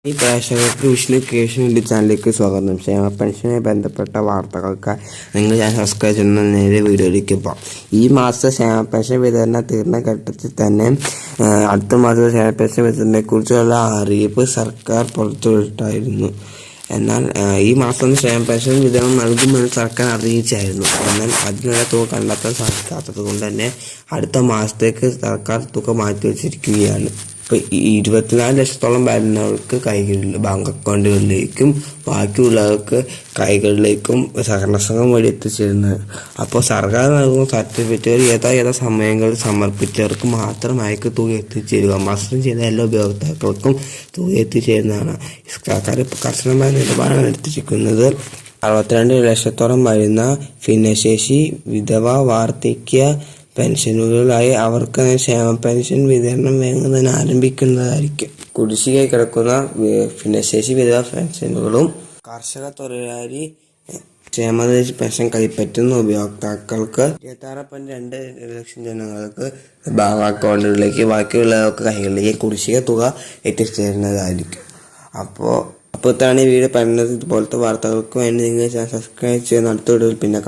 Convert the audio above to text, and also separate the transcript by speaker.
Speaker 1: ഈ പ്രേക്ഷകർക്ക് Vishnu creation YouTube ചാനലിലേക്ക് സ്വാഗതം. ക്ഷേമ പെൻഷനുമായി ബന്ധപ്പെട്ട വാർത്തകൾക്ക് നിങ്ങൾ ഞാൻ സബ്സ്ക്രൈബ് ചെയ്യുന്ന നേരെ വീഡിയോയിലേക്ക് പോകാം. ഈ മാസത്തെ ക്ഷേമ പെൻഷൻ വിതരണം തീർന്ന ഘട്ടത്തിൽ തന്നെ അടുത്ത മാസത്തെ ക്ഷേമ പെൻഷൻ വിതരണത്തെക്കുറിച്ചുള്ള അറിയിപ്പ് സർക്കാർ പുറത്തുവിട്ടായിരുന്നു. എന്നാൽ ഈ മാസം ക്ഷേമ പെൻഷൻ വിതരണം നൽകുമെന്ന് സർക്കാർ അറിയിച്ചായിരുന്നു. എന്നാൽ അതിനുള്ള തുക കണ്ടെത്താൻ സാധിക്കാത്തത് കൊണ്ട് തന്നെ അടുത്ത മാസത്തേക്ക് സർക്കാർ തുക മാറ്റിവെച്ചിരിക്കുകയാണ്. ഇപ്പോൾ 24 ലക്ഷത്തോളം വരുന്നവർക്ക് ബാങ്ക് അക്കൗണ്ടുകളിലേക്കും ബാക്കിയുള്ളവർക്ക് കൈകളിലേക്കും സഹകരണ സംഘം വഴി എത്തിച്ചേരുന്നത്. അപ്പോൾ സർക്കാർ നൽകുന്ന സർട്ടിഫിക്കറ്റുകൾ യഥാ സമയങ്ങളിൽ സമർപ്പിച്ചവർക്ക് മാത്രമായിരിക്കും തുക എത്തിച്ചേരുക. മസ്റ്റർ ചെയ്ത എല്ലാ ഉപഭോക്താക്കൾക്കും തുക എത്തിച്ചേരുന്നതാണ്. സർക്കാർ കർശനമായ നിലപാടാണ് എടുത്തിരിക്കുന്നത്. 62 ലക്ഷത്തോളം വരുന്ന ഭിന്നശേഷി, വിധവ, വാർദ്ധക്യ പെൻഷനുകളായി അവർക്ക് ക്ഷേമ പെൻഷൻ വിതരണം വേഗം തന്നെ ആരംഭിക്കുന്നതായിരിക്കും. കുടിശ്ശികയായി കിടക്കുന്ന ഭിന്നശേഷി, വിധവ പെൻഷനുകളും കർഷക തൊഴിലാളി ക്ഷേമനിധി പെൻഷൻ കൈപ്പറ്റുന്ന ഉപഭോക്താക്കൾക്ക് 26.2 ലക്ഷം ജനങ്ങൾക്ക് ബാങ്ക് അക്കൗണ്ടുകളിലേക്ക് ബാക്കിയുള്ളവർക്ക് കൈകളിലേക്ക് കുടിശ്ശിക തുക എത്തിച്ചേരുന്നതായിരിക്കും. അപ്പോൾ ഇതാണ് ഈ വീഡിയോ പറയുന്നത്. ഇതുപോലത്തെ വാർത്തകൾക്ക് വേണ്ടി നിങ്ങൾ സബ്സ്ക്രൈബ് ചെയ്യുന്ന അടുത്ത വീഡിയോയിൽ പിന്നെ